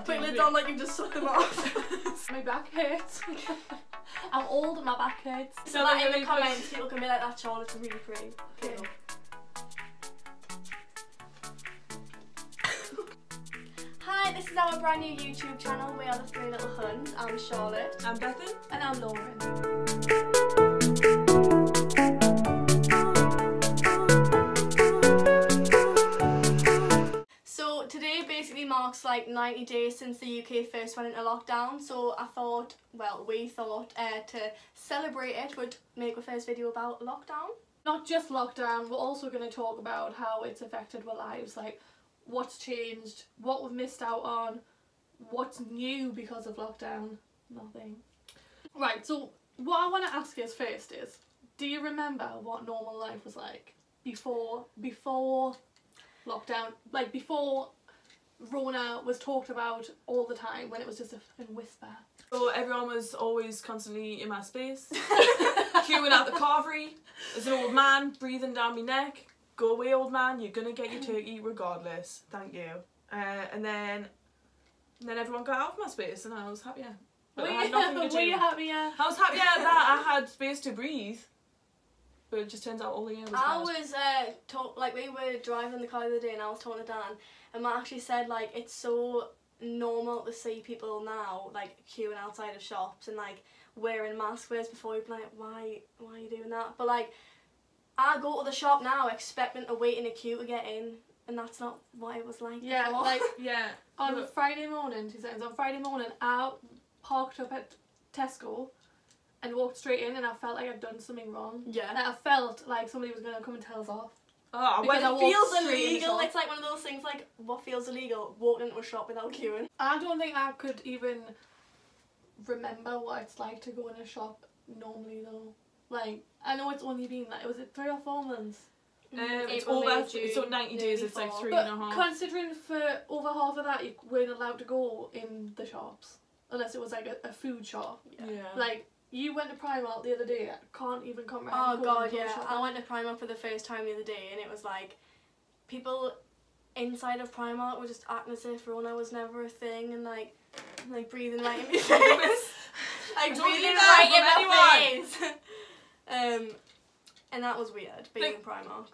Put lids on like you just suck them off. My back hurts. I'm old and my back hurts. So like in the comments, people can be like, that Charlotte's really pretty. Okay. Hi, this is our brand new YouTube channel. We are the Three Little Huns. I'm Charlotte. I'm Bathan. And I'm Lawren. So today basically marks like 90 days since the UK first went into lockdown. So I thought, well, we thought to celebrate it, we'd make a first video about lockdown. Not just lockdown, we're also going to talk about how it's affected our lives, like what's changed, what we've missed out on, what's new because of lockdown. Nothing. Right, so what I want to ask you first is, do you remember what normal life was like before lockdown, like before Rona was talked about all the time, when it was just a fucking whisper? So everyone was always constantly in my space, queuing out the carvery. There's an old man breathing down my neck. Go away, old man, you're gonna get your turkey regardless, thank you. And then everyone got out of my space and I was happier. But I had nothing to do. Were you happier? I was happier that I had space to breathe. But it just turns out all the air was I bad. was, like we were driving in the car the other day and I was talking to Dan and Matt actually said like it's so normal to see people now like queuing outside of shops and like wearing masks, whereas before you'd be like, why are you doing that? But like, I go to the shop now expecting to wait in a queue to get in and that's not what it was like Yeah, before. like Yeah. on Friday morning, 2 seconds, on Friday morning I parked up at Tesco and walked straight in and I felt like I'd done something wrong. Yeah. Like I felt like somebody was going to come and tell us off. Oh, when Because it it feels feels illegal. illegal, it's like one of those things like, what feels illegal? Walking into a shop without queuing. I don't think I could even remember what it's like to go in a shop normally though. Like, I know it's only been like, was it 3 or 4 months? It's April, over, May, June, it's on 90 days, it's like 4. 3 But and a half. considering for over half of that you weren't allowed to go in the shops. Unless it was like a food shop. Yeah. Like, you went to Primark the other day, I can't even comprehend. Oh going god, into a yeah. shop. I went to Primark for the first time the other day and it was like, people inside of Primark were just acting as if Rona was never a thing and like breathing right in my face. Like Don't breathing hear that right in from my face. And that was weird, being in Primark.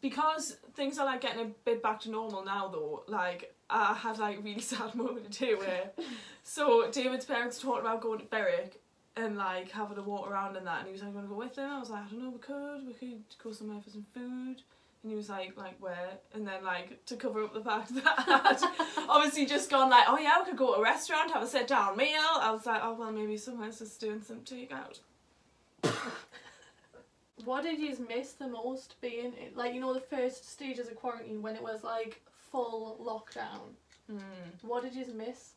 Because things are like getting a bit back to normal now though, like I had like a really sad moment too where so David's parents talked about going to Berwick and like having a walk around and that and he was like, "Want to go with them?" I was like, "I don't know, we could go somewhere for some food." And he was like where? And then like to cover up the fact that I had obviously just gone like, "Oh yeah, we could go to a restaurant, have a sit down meal." I was like, "Oh well, maybe somewhere's just doing some takeout." What did you miss the most being in, like, you know, the first stages of quarantine when it was like full lockdown? What did you miss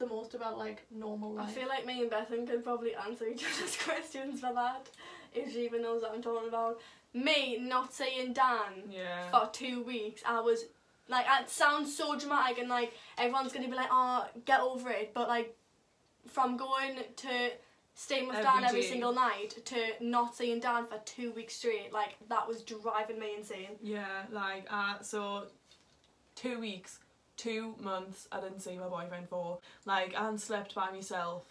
the most about like normal life? I feel like me and Bathan could probably answer each other's questions for that, if she even knows what I'm talking about. Me not seeing Dan for 2 weeks, I was like, it sounds so dramatic and like everyone's gonna be like, oh, get over it, but like from going to staying with Dan every single night to not seeing Dan for 2 weeks straight, like that was driving me insane. Yeah, like so 2 weeks, 2 months I didn't see my boyfriend for. Like I hadn't slept by myself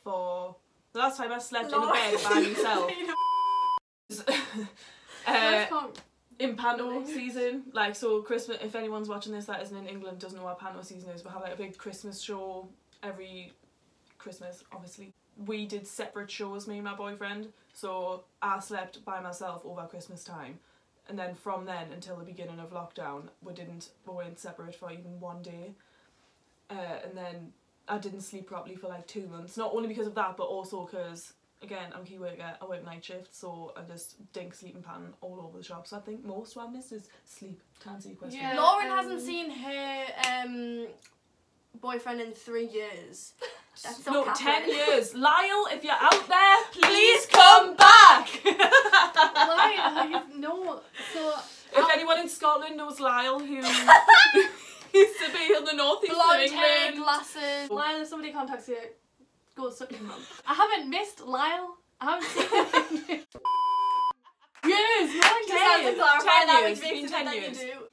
for the last time I slept in a bed by myself. In panto season, like so Christmas, if anyone's watching this that isn't in England doesn't know what panto season is, we have like a big Christmas show every Christmas obviously. We did separate shows, me and my boyfriend, so I slept by myself over Christmas time and then from then until the beginning of lockdown we weren't separate for even 1 day, and then I didn't sleep properly for like 2 months, not only because of that but also because again I'm a key worker, I work night shift, so I just dink sleeping pattern all over the shop. So I think most what I missed is sleep, to answer your question. Yeah, Lawren hasn't seen her boyfriend in 3 years. That's so no, Catherine. 10 years. Lyle, if you're out there, please come back! Why? No. So if anyone in Scotland knows Lyle who used to be in the northeast of blonde hair, England. glasses. Lyle, if somebody contacts you, go suck your mum. I haven't missed Lyle. I haven't seen him. Years, Just have to clarify 10 that, years, which makes been it 10 that years. you do.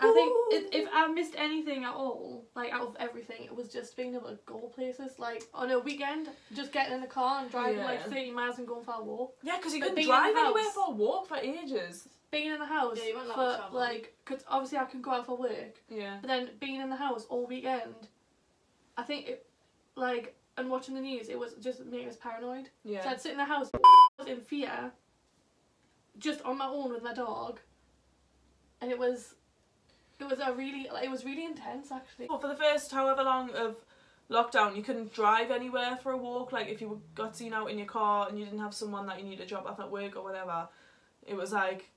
I think if I missed anything at all, like out of everything, it was just being able to go places. Like on a weekend, just getting in the car and driving like 30 miles and going for a walk. Yeah, because you couldn't drive anywhere for a walk for ages. Being in the house for like, because obviously I can go out for work. Yeah. But then being in the house all weekend, I think it, like, and watching the news, it was just making us paranoid. Yeah. So I'd sit in the house in fear, just on my own with my dog, and it was really intense actually. Well, for the first however long of lockdown, you couldn't drive anywhere for a walk. Like if you got seen out in your car and you didn't have someone that you need to drop off at work or whatever, it was like,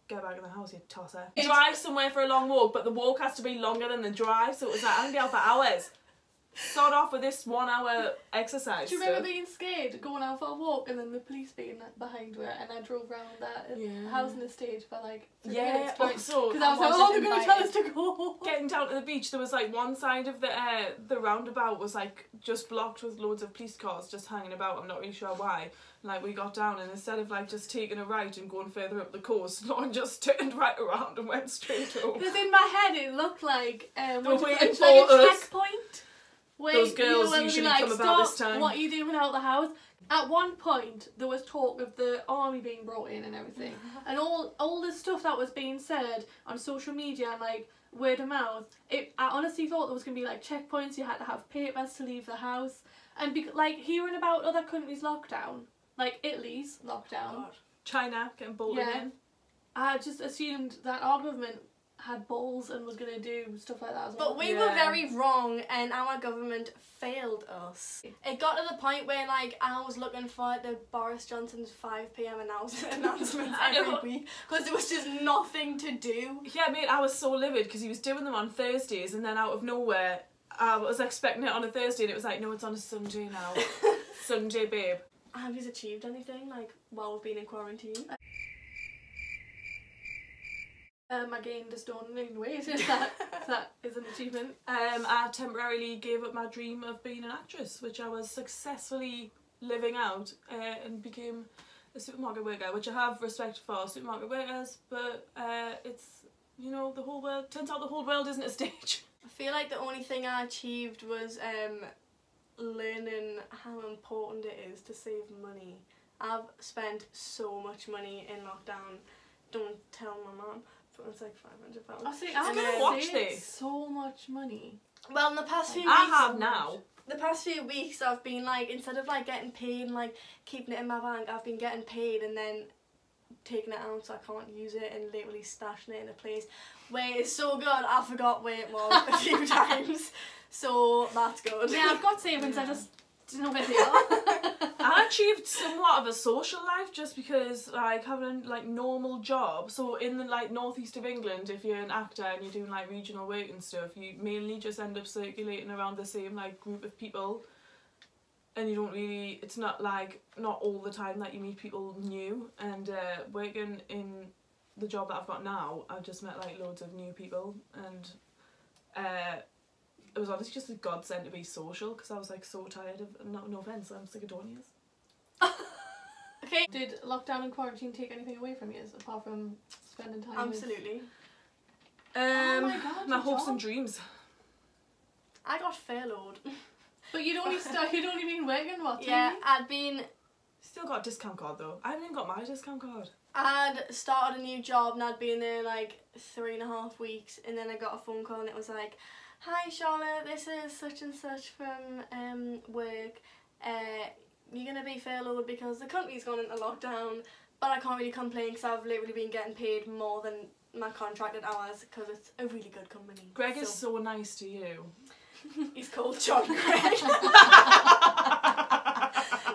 get back in the house, you tosser. Drive somewhere for a long walk, but the walk has to be longer than the drive, so it was like, I can be out for hours. Start off with this 1 hour exercise. Do you remember being scared going out for a walk and then the police being behind her, and I drove around that housing estate for like 3 minutes because I was like, oh, they're going to tell us to go. Getting down to the beach, there was like one side of the roundabout was like just blocked with loads of police cars just hanging about. I'm not really sure why. Like we got down and instead of like just taking a right and going further up the coast, Lawren just turned right around and went straight home. Because in my head it looked like it's like a us. Checkpoint. Where those girls usually come about this time. What are you doing out the house? At one point there was talk of the army being brought in and everything, and all the stuff that was being said on social media and like word of mouth. I honestly thought there was gonna be like checkpoints. You had to have papers to leave the house, and like hearing about other countries' lockdown, like Italy's lockdown, China getting bolted in. I just assumed that our government had balls and was going to do stuff like that as well. But we were very wrong and our government failed us. It got to the point where like I was looking for the Boris Johnson's 5 PM announcements every week because there was just nothing to do. Yeah, mate, I was so livid because he was doing them on Thursdays and then out of nowhere I was expecting it on a Thursday and it was like, no, it's on a Sunday now. Sunday, babe. Have you achieved anything like while we've been in quarantine? I gained a stone in weight. That is an achievement. I temporarily gave up my dream of being an actress, which I was successfully living out, and became a supermarket worker, which I have respect for supermarket workers, but it's, you know, the whole world, turns out the whole world isn't a stage. I feel like the only thing I achieved was learning how important it is to save money. I've spent so much money in lockdown. Don't tell my mum. It's like £500. I see. I'm gonna watch this. So much money. Well, in the past few weeks, I have now. The past few weeks, I've been like, instead of like getting paid and like keeping it in my bank, I've been getting paid and then taking it out so I can't use it and literally stashing it in a place where it's so good. I forgot where it was a few times, so that's good. Yeah, I've got savings. I just don't know where they are. I achieved somewhat of a social life just because like having like normal job. So in the like northeast of England, if you're an actor and you're doing like regional work and stuff, you mainly just end up circulating around the same like group of people, and you don't really, it's not like, not all the time that you meet people new. And working in the job that I've got now, I've just met like loads of new people, and it was honestly just a godsend to be social because I was like so tired of, no offence, I'm sick of Donias. Okay. Did lockdown and quarantine take anything away from you apart from spending time? Absolutely. Oh my God, my hopes and dreams. I got furloughed. But you'd only been working what? Yeah, I'd been. Still got a discount card though. I haven't even got my discount card. I'd started a new job and I'd been there like 3.5 weeks, and then I got a phone call and it was like, "Hi Charlotte, this is such and such from work. You're going to be furloughed because the country's gone into lockdown, but I can't really complain because I've literally been getting paid more than my contracted hours because it's a really good company." Greg is so nice to you. He's called John Greg.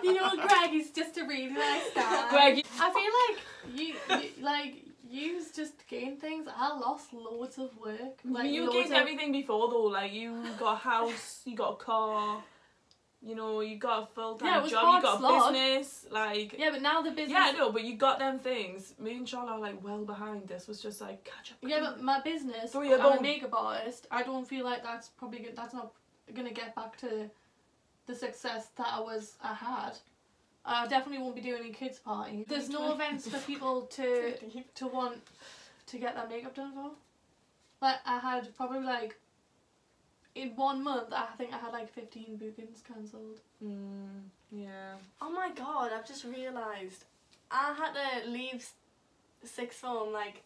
You know, Greg is just a really nice guy. Greg, I feel like you just gained things. I lost loads of work. Like, you gained everything before though. Like you got a house, you got a car. You know, you got a full-time job, you got a business, like... Yeah, but now the business... Yeah, I know, but you got them things. Me and Charlotte are, like, well behind. This was just, like, catch up. Yeah, but my business, I'm a makeup artist, I don't feel like that's not going to get back to the success that I had. I definitely won't be doing any kids' parties. There's no events for people to want to get their makeup done for. But I had probably like, in 1 month, I think I had like 15 bookings cancelled. Yeah. Oh my god, I've just realised. I had to leave sixth form like,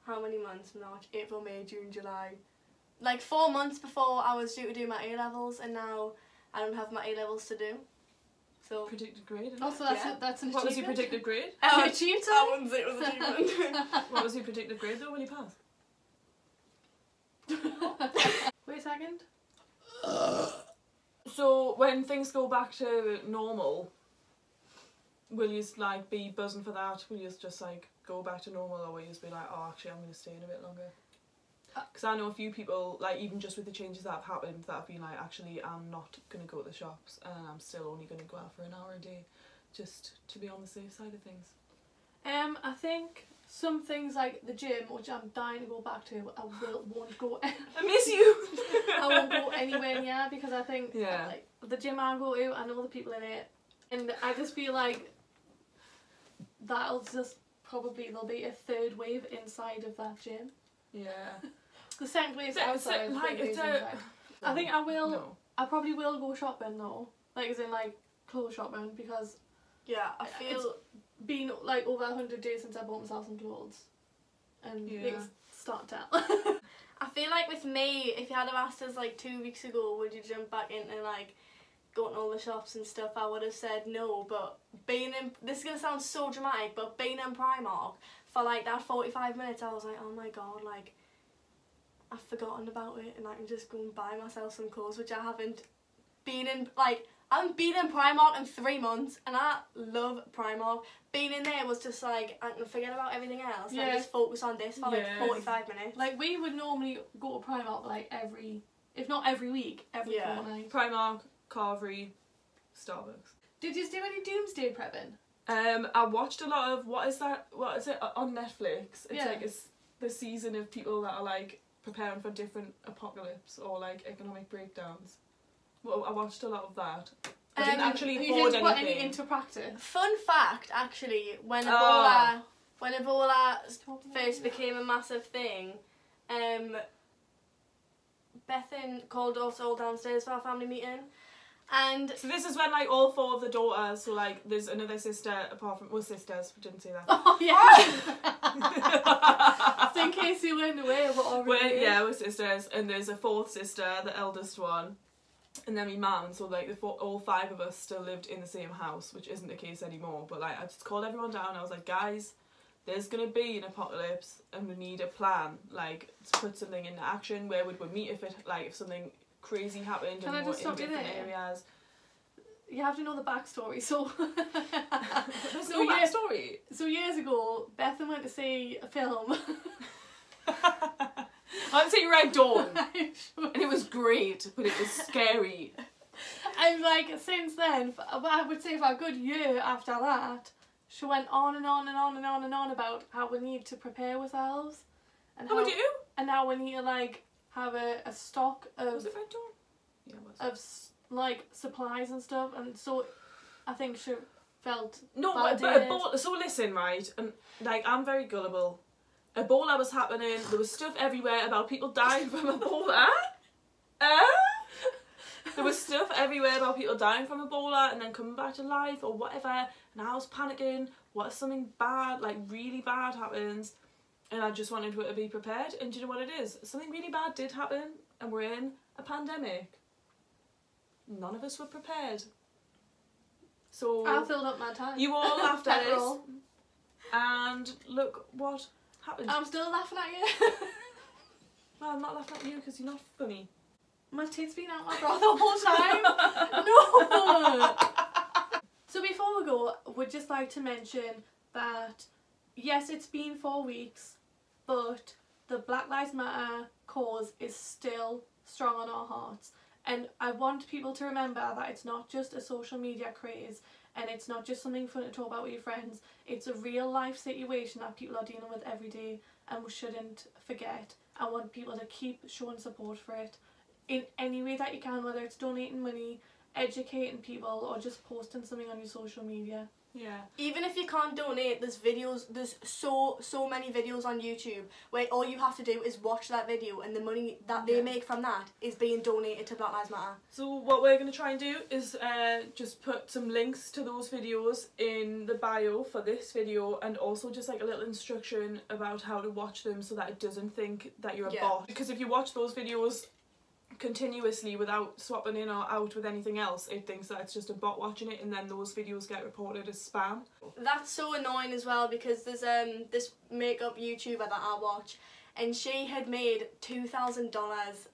how many months? March, April, May, June, July. Like 4 months before I was due to do my A-levels, and now I don't have my A-levels to do. So predicted grade, isn't also, it? that's an achievement. What was your predicted grade? You achieved it? I wouldn't say it was an achievement. What was your predicted grade though when you passed? Wait a second. So when things go back to normal, will you like be buzzing for that? Will you just like go back to normal, or will you just be like, oh, actually I'm going to stay in a bit longer? Because I know a few people, like even just with the changes that have happened, that have been like, actually I'm not going to go to the shops and I'm still only going to go out for an hour a day, just to be on the safe side of things. I think some things like the gym, which I'm dying to go back to, I won't go. I miss you. I won't go anywhere near, because I think Yeah. like the gym I go to, I know the people in it, and I just feel like that'll just probably, there'll be a third wave inside of that gym. Yeah. The second wave's outside. like, third wave's it's a- inside. I think I will. No. I probably will go shopping though, like as in like clothes shopping, because Yeah, I feel... it's been like over 100 days since I bought myself some clothes, and Yeah. things start to tell. I feel like with me, if you had have asked us like 2 weeks ago, would you jump back into like going to all the shops and stuff, I would have said no. But being in, this is going to sound so dramatic, but being in Primark for like that 45 minutes, I was like, oh my god, like I've forgotten about it, and I can just go and buy myself some clothes, which I haven't been in. Like, I haven't been in Primark in 3 months, and I love Primark. Being in there was just like, I can forget about everything else, and just focus on this for like 45 minutes. Like, we would normally go to Primark like every, if not every week, every fortnight. Primark, Carvery, Starbucks. Did you do any doomsday prepping? I watched a lot of, what is it on Netflix? It's like the season of people that are like preparing for different apocalypse or like economic breakdowns. Well, I watched a lot of that. I didn't actually you hoard didn't put anything. any into practice? Fun fact, actually, when Ebola first became a massive thing, Bathan called us all downstairs for our family meeting, and so this is when like all 4 of the daughters, so like there's another sister apart from, we're sisters, we didn't say that. Oh yeah. So in case you went away, we're sisters, and there's a 4th sister, the eldest one, and then my mum, so like all 5 of us still lived in the same house, which isn't the case anymore. But like I just called everyone down, I was like, guys, there's gonna be an apocalypse and we need a plan, like to put something into action. Where would we meet if something crazy happened, and we're in different areas. You have to know the backstory. So there's no backstory. So years ago, Bathan went to see a film. I went to see Red Dawn, and it was great, but it was scary. And like since then, I would say for a good year after that, she went on and on and on and on and on about how we need to prepare ourselves, and how we do, and how we need to like have a stock of was it Red Dawn? Yeah, it was. Of like supplies and stuff, and so I think she felt but Ebola, so listen, right, and like I'm very gullible. Ebola was happening, there was stuff everywhere about people dying from Ebola. There was stuff everywhere about people dying from Ebola and then coming back to life or whatever, and I was panicking, what if something bad, like really bad happens? And I just wanted her to be prepared, and do you know what it is? Something really bad did happen, and we're in a pandemic. None of us were prepared. So I filled up my time. You all laughed at us, and look what happened. I'm still laughing at you. Well, I'm not laughing at you because you're not funny. My teeth's been out my bra the whole time. No. So before we go, we'd just like to mention that yes, it's been 4 weeks, but the Black Lives Matter cause is still strong on our hearts. And I want people to remember that it's not just a social media craze, and it's not just something fun to talk about with your friends. It's a real life situation that people are dealing with every day, and we shouldn't forget. I want people to keep showing support for it in any way that you can, whether it's donating money, educating people, or just posting something on your social media. Yeah. Even if you can't donate, there's so many videos on YouTube where all you have to do is watch that video and the money that they make from that is being donated to Black Lives Matter. So what we're going to try and do is just put some links to those videos in the bio for this video, and also just like a little instruction about how to watch them so that it doesn't think that you're a bot. Because if you watch those videos continuously without swapping in or out with anything else, it thinks that it's just a bot watching it, and then those videos get reported as spam. That's so annoying as well, because there's this makeup YouTuber that I watch, and she had made $2,000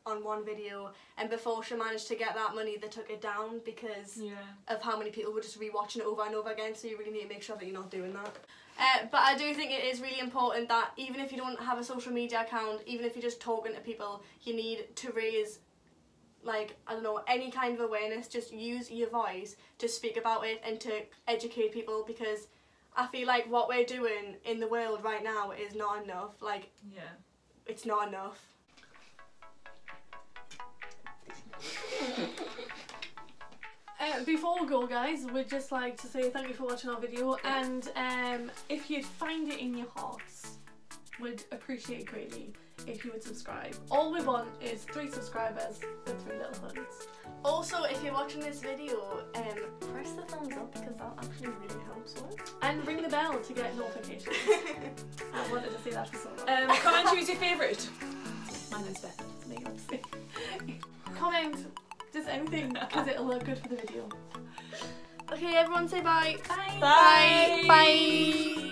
on one video, and before she managed to get that money they took it down because of how many people were just rewatching it over and over again, so you really need to make sure that you're not doing that. But I do think it is really important that even if you don't have a social media account, even if you're just talking to people, you need to raise, like, I don't know, any kind of awareness. Just use your voice to speak about it and to educate people, because I feel like what we're doing in the world right now is not enough. Like, it's not enough. Before we go, guys, we'd just like to say thank you for watching our video, and if you find it in your hearts, we'd appreciate greatly if you would subscribe. All we want is 3 subscribers and 3 little huns. Also, if you're watching this video, press the thumbs up, because that actually really helps us. And ring the bell to get notifications. I wanted to say that for so long. Comment who's your favourite. Mine is Bathan. Comment just anything, because it'll look good for the video. Okay, everyone say bye. Bye. Bye. Bye. Bye.